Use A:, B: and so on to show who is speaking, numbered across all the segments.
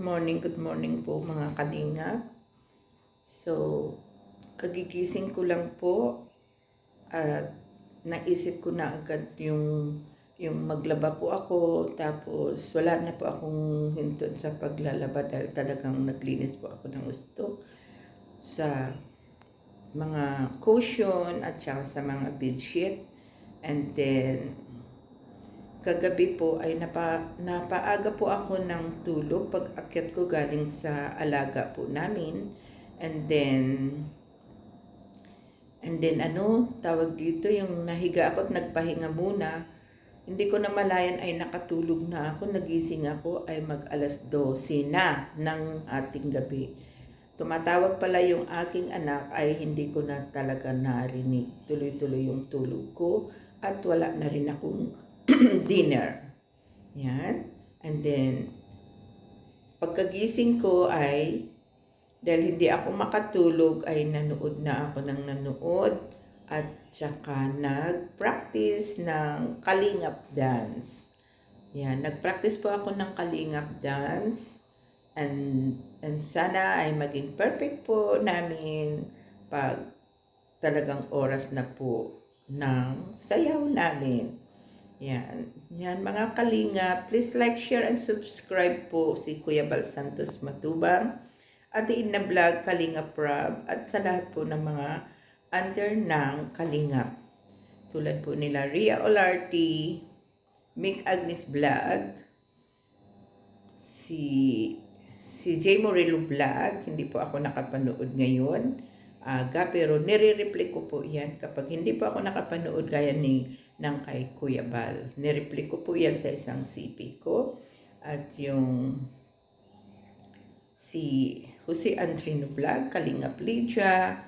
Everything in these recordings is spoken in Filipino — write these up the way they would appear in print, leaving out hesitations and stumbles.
A: good morning po mga kalinga. So, kagigising ko lang po at naisip ko na agad yung maglaba po ako, tapos wala na po akong hinton sa paglalaba dahil talagang naglinis po ako ng gusto sa mga cushion at saka sa mga bedsheet. And then kagabi po ay napaaga po ako ng tulog pag akyat ko galing sa alaga po namin. And then tawag dito, yung nahiga ako at nagpahinga muna. Hindi ko na malayan ay nakatulog na ako. Nagising ako ay mag-alas 12 na ng ating gabi. Tumatawag pala yung aking anak ay hindi ko na talaga narinig. Tuloy-tuloy yung tulog ko at wala na rin akong dinner. Yan. And then, pagkagising ko ay, dahil hindi ako makatulog, ay nanood na ako ng nanood at saka nag-practice ng Kalingap dance. Yan. Nag-practice po ako ng Kalingap dance and sana ay maging perfect po namin pag talagang oras na po ng sayaw namin. Yan mga kalinga, please like, share, and subscribe po si Kuya Bal Santos Matubang, Atiin na Vlog, Kalinga Prab, at sa lahat po ng mga under ng Kalingap. Tulad po nila Ria Olarte, Mick Agnes Vlog, si J. Morello Vlog, hindi po ako nakapanood ngayon. Pero nire-replay ko po yan kapag hindi po ako nakapanood gaya ng kay Kuya Bal. Nire-replay ko po yan sa isang CP ko. At yung si Jose Andrino Vlog, Kalingap Lydia,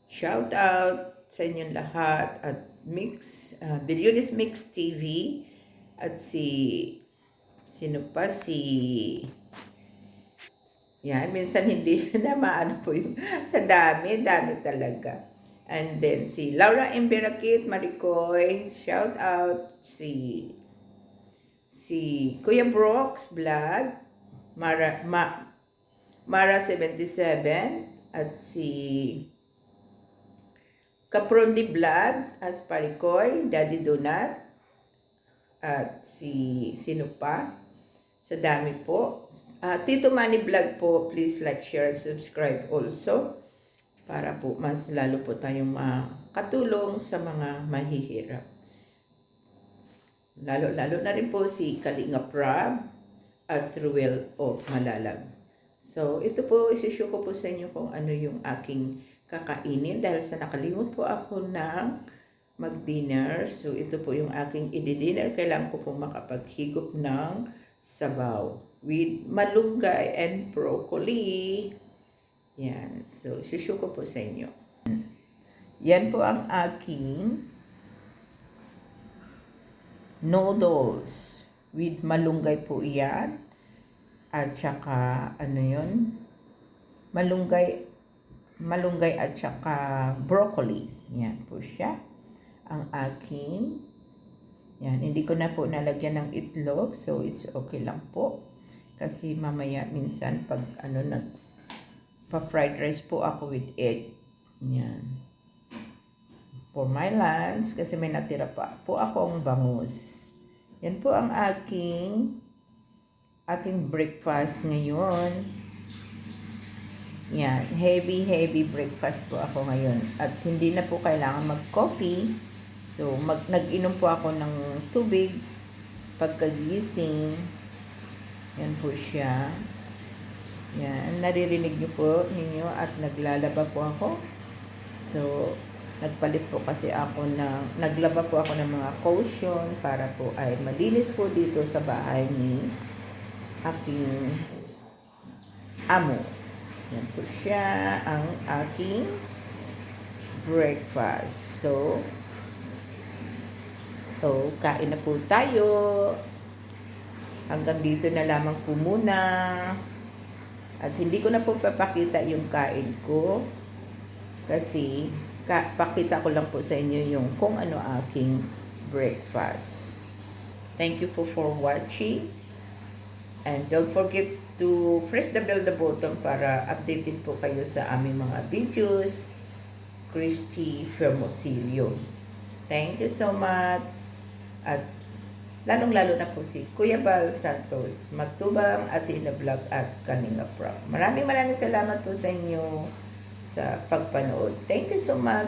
A: shout out sa inyong lahat. At Billionis Mix TV, at minsan hindi na maano po yung sa dami talaga. And then si Laura Emberakit, Maricoy, shout out, si Kuya Brooks Vlog, Mara 77, at si Caprondi Vlog, as Paricoy, Daddy Donat, at sino pa? Sa dami po. Tito Manny Vlog po, please like, share, and subscribe also para po mas lalo po tayong makatulong sa mga mahihirap. Lalo na rin po si Kalinga Prab at Ruel O. Malalag. So, ito po, isi-show ko po sa inyo kung ano yung aking kakainin dahil sa nakalimot po ako ng mag-dinner. So, ito po yung aking i-dinner. Kailangan ko po makapaghigop ng sabaw with malunggay and broccoli. Yan. So, isi-show ko po sa inyo. Yan po ang aking noodles with malunggay po yan. At saka, malunggay at saka broccoli. Yan po siya. Ang aking, yan, hindi ko na po nalagyan ng itlog. So, it's okay lang po. Kasi mamaya minsan pag pa-fried rice po ako with egg. Yan. For my lunch, kasi may natira pa po akong bangus. Yan po ang aking breakfast ngayon. Yan, heavy breakfast po ako ngayon. At hindi na po kailangan mag-coffee. So, nag-inom po ako ng tubig pagkagising. Yan po siya. Yan, naririnig niyo po ninyo at naglalaba po ako. So, nagpalit po kasi ako naglaba po ako ng mga cushion para po ay malinis po dito sa bahay ni aking amo. Yan po siya ang aking breakfast. So, kain na po tayo. Hanggang dito na lamang po muna. At hindi ko na po papakita yung kain ko. Kasi, pakita ko lang po sa inyo yung kung ano aking breakfast. Thank you po for watching. And don't forget to press the bell the button para updated po kayo sa aming mga videos. Christy Fermosilio. Thank you so much. At lalong-lalo na po si Kuya Bal Santos, Matubang, Athena Vlog at Kalinga Prab. Maraming salamat po sa inyo sa pagpanood. Thank you so much.